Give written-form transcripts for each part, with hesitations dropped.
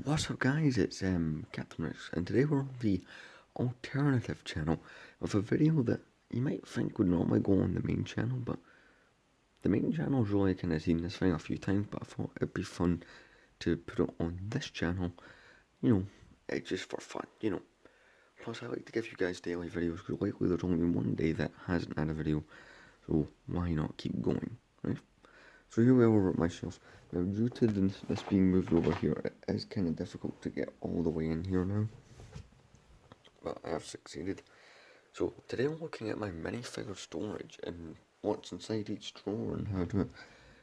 What's up guys, it's Captain Rich, and today we're on the alternative channel with a video that you might think would normally go on the main channel, but the main channel's really kind of seen this thing a few times, but I thought it'd be fun to put it on this channel, it's just for fun, Plus I like to give you guys daily videos, because likely there's only one day that hasn't had a video, so why not keep going, right? So here we are over at my shelf. Now, due to this being moved over here, it is kind of difficult to get all the way in here now. But I have succeeded. So today I'm looking at my minifigure storage and what's inside each drawer and how to.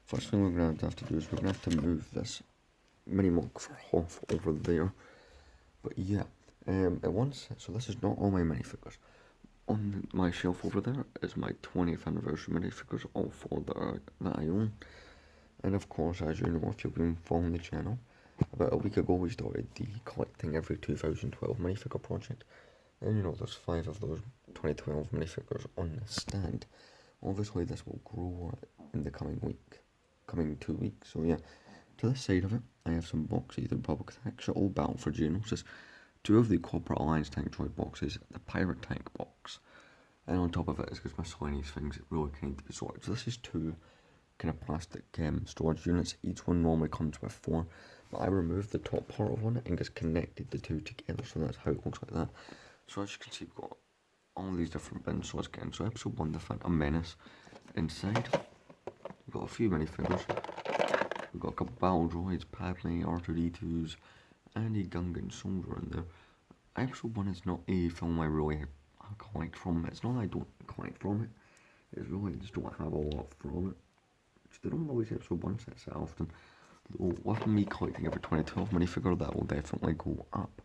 First thing we're going to have to do is we're going to have to move this mini mug for half over there. But yeah, so this is not all my minifigures. On my shelf over there is my 20th anniversary minifigures, all four that I own. And of course, as you know, if you've been following the channel, about a week ago we started the collecting every 2012 minifigure project. And there's 5 of those 2012 minifigures on the stand. Obviously this will grow in the coming 2 weeks. So yeah, to this side of it, I have some boxes, the Republic tanks, all Battle for Geonosis, 2 of the Corporate Alliance tank droid boxes, the Pirate tank box, and on top of it is just miscellaneous things that really kind of sorted. So this is 2 kind of plastic storage units. Each one normally comes with 4, but I removed the top part of one and just connected the 2 together, so that's how it looks like that. So as you can see, we've got all these different bins. So let's get into episode 1, the Phantom Menace. Inside, we've got a few minifigures. We've got a couple battle droids, Padme, R2-D2s, and a Gungan soldier in there. Episode 1 is not a film I really collect from. It's not that I don't collect from it, it's really I just don't have a lot from it. They don't always episode 1 sets that often. Though with me collecting every 2012 minifigure, that will definitely go up.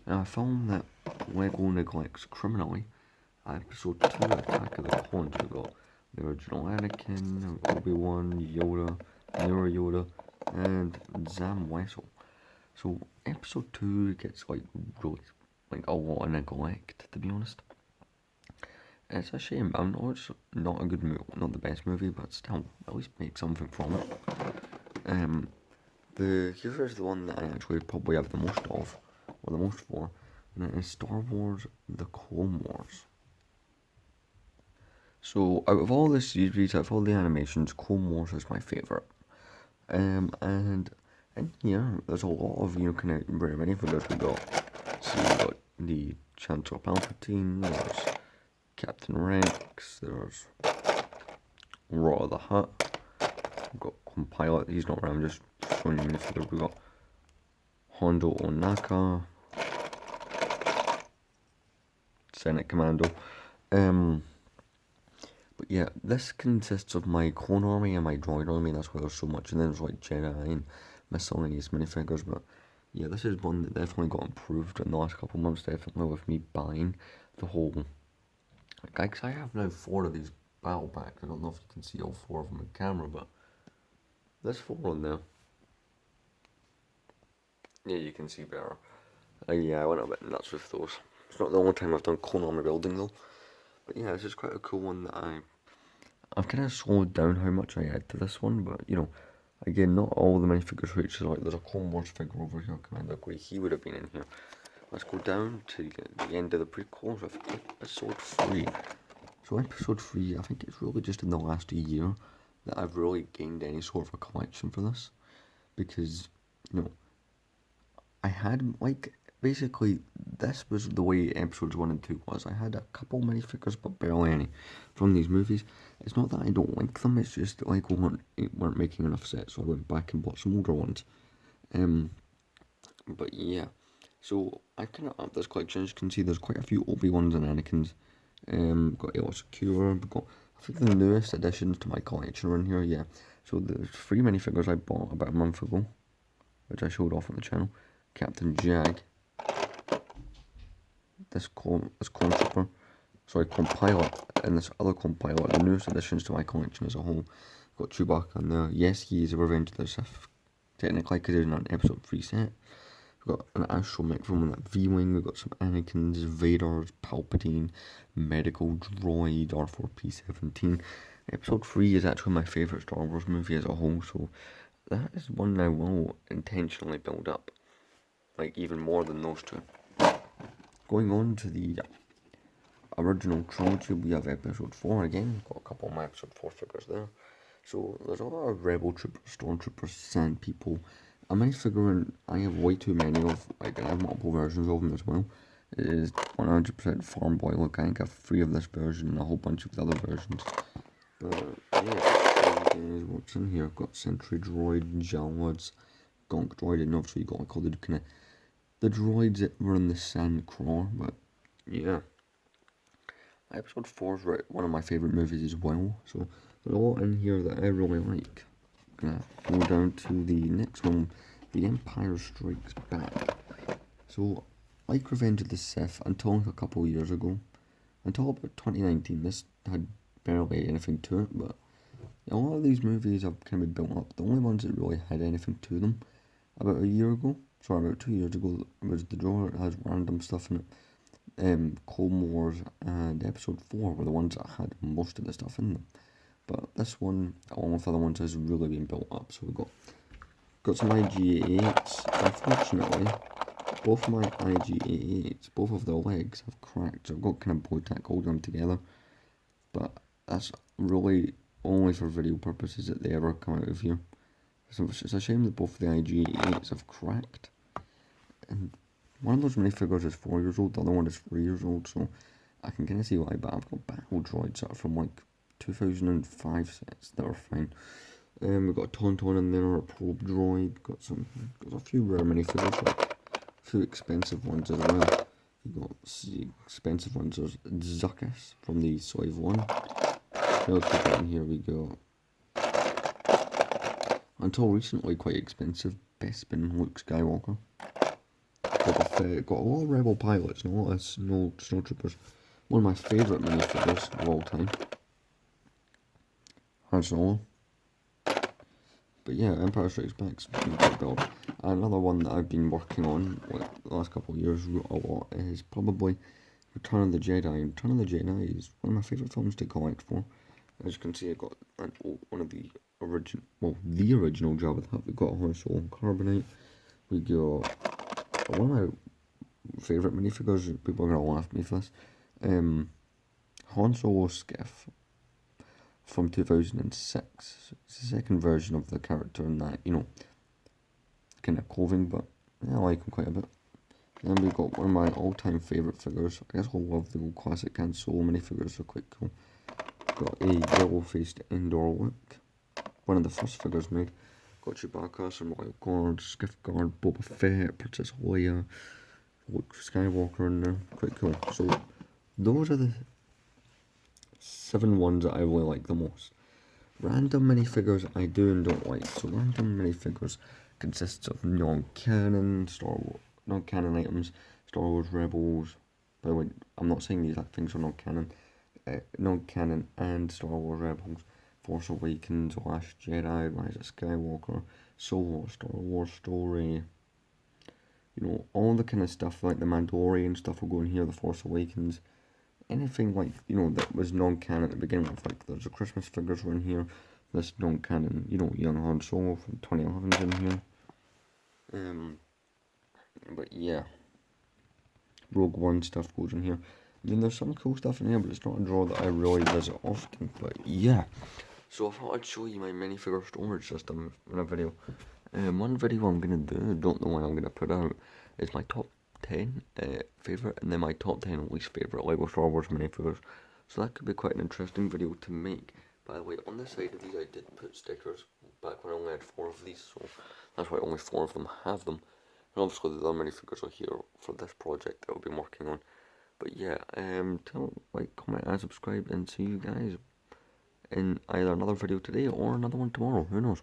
Now I found that Lego neglects criminally. Episode 2, Attack of the Clones, we got the original Anakin, Obi-Wan, Yoda, Mirror Yoda, and Zam Wessel. So episode 2 gets really a lot of neglect, to be honest. It's a shame. I know it's not a good movie, not the best movie, but still, at least make something from it. Here's the one that I actually probably have the most of, or the most for, and it is Star Wars: The Clone Wars. So out of all the series, out of all the animations, Clone Wars is my favourite. And in here, there's a lot of kind of rare minifigures we got. So we got the Chancellor Palpatine, there's Captain Rex, there's Raw the Hutt, we've got Compilot, he's not around, I'm just showing you minifigures. We've got Hondo Onaka, Senate Commando. But yeah, this consists of my clone army and my droid army, that's why there's so much, and then there's like Jedi and miscellaneous minifigures. But yeah, this is one that definitely got improved in the last couple of months, definitely with me buying the whole. Because I have now 4 of these battle packs. I don't know if you can see all 4 of them on camera, but there's 4 on there. Yeah, you can see better. Yeah, I went a bit nuts with those. It's not the only time I've done clone army building though. But yeah, this is quite a cool one that I've kind of slowed down how much I add to this one, but again, not all the minifigures reach. Like there's a Clone Wars figure over here, Commander Grey, he would have been in here. Let's go down to the end of the prequels with episode 3. So episode 3, I think it's really just in the last year that I've really gained any sort of a collection for this. Because, I had, basically, this was the way episodes 1 and 2 was. I had a couple minifigures, but barely any from these movies. It's not that I don't like them, it's just that we weren't making enough sets, so I went back and bought some older ones. But yeah. So I kind of upped this collection. As you can see, there's quite a few Obi-Wans and Anakins. Got Aayla Secura. We've got, I think, the newest additions to my collection are in here. Yeah. So there's 3 minifigures I bought about a month ago, which I showed off on the channel. Captain Jag. This clone trooper. Sorry, Compilot, and this other Compilot. The newest additions to my collection as a whole. Got Chewbacca in there. Yes, he is a Revenge of the Sith, technically, because he's in an episode 3 set. We've got an astromech from that V-Wing, we've got some Anakins, Vaders, Palpatine, Medical Droid, R4P17. Episode 3 is actually my favourite Star Wars movie as a whole, so that is one I will intentionally build up. like even more than those two. Going on to the original trilogy, we have episode 4 again. Got a couple of my episode 4 figures there. So there's a lot of Rebel Troopers, Stormtroopers, Sand People. A minifigure, and I have way too many of, like, I have multiple versions of them as well. It is 100% Farm Boy look. I think I have 3 of this version and a whole bunch of the other versions. But yeah, what's in here? I've got Sentry Droid, Jawas, Gonk Droid, and obviously you got like all the kind of the droids that were in the Sand Crawler. But yeah, episode 4 is one of my favourite movies as well. So there's a lot in here that I really like. Gonna go down to the next one, The Empire Strikes Back. So, like Revenge of the Sith, until a couple of years ago, until about 2019, this had barely anything to it, but a lot of these movies have kind of been built up. The only ones that really had anything to them, about 2 years ago, was the drawer that has random stuff in it. Clone Wars and Episode 4 were the ones that had most of the stuff in them. But this one, along with other ones, has really been built up. So we've got some IG-88s. Unfortunately, both of my IG-88s, both of their legs have cracked. So I've got kind of bow tack holding them together. But that's really only for video purposes that they ever come out of here. So it's a shame that both of the IG-88s have cracked. And one of those minifigures is 4 years old, the other one is 3 years old. So I can kind of see why, but I've got battle droids that are from like 2005 sets that are fine. We've got a Tauntaun in there, a probe droid, got a few rare minifigures, like a few expensive ones as well. We've got expensive ones, there's Zuckuss from the Soy 1. In here we go. Until recently quite expensive, Bespin Luke Skywalker. Got a lot of Rebel pilots and a lot of snowtroopers. One of my favourite minifigures of all time. Han Solo. But yeah, Empire Strikes Back's been quite built. Another one that I've been working on the last couple of years a lot is probably Return of the Jedi. Return of the Jedi is one of my favourite films to collect for. As you can see, I got one of the original Jabba the Hutt. We got Han Solo and Carbonite. We got one of my favourite minifigures. People are gonna laugh at me for this. Han Solo Skiff from 2006. It's the second version of the character in that, kind of clothing, but yeah, I like him quite a bit. Then we've got one of my all-time favourite figures. I guess I love the old classic Han Solo minifigures, they're quite cool. Got a yellow-faced Endor look. One of the first figures made. Got Chewbacca, some Royal Guard, Skiff Guard, Boba Fett, Princess Leia, Luke Skywalker in there. Quite cool. So those are the 7 ones that I really like the most. Random minifigures I do and don't like. So random minifigures consists of non-canon items, Star Wars Rebels. By the way, I'm not saying these things are non-canon. Non-canon and Star Wars Rebels, Force Awakens, Last Jedi, Rise of Skywalker, Solo, Star Wars Story. All the kind of stuff like the Mandalorian stuff will go in here. The Force Awakens. Anything like, that was non-canon to begin with, like there's the Christmas figures were in here, this non-canon, young Han Solo from 2011's in here. But yeah, Rogue One stuff goes in here. I mean, there's some cool stuff in here, but it's not a drawer that I really visit often, but yeah. So I thought I'd show you my minifigure storage system in a video. One video I'm going to do, don't know when I'm going to put out, is my top 10 favourite and then my top 10 least favourite LEGO Star Wars minifigures. So that could be quite an interesting video to make. By the way, on the side of these I did put stickers back when I only had 4 of these, so that's why only 4 of them have them. And obviously the other minifigures are here for this project that I'll be working on. But yeah, like, comment and subscribe, and see you guys in either another video today or another one tomorrow, who knows.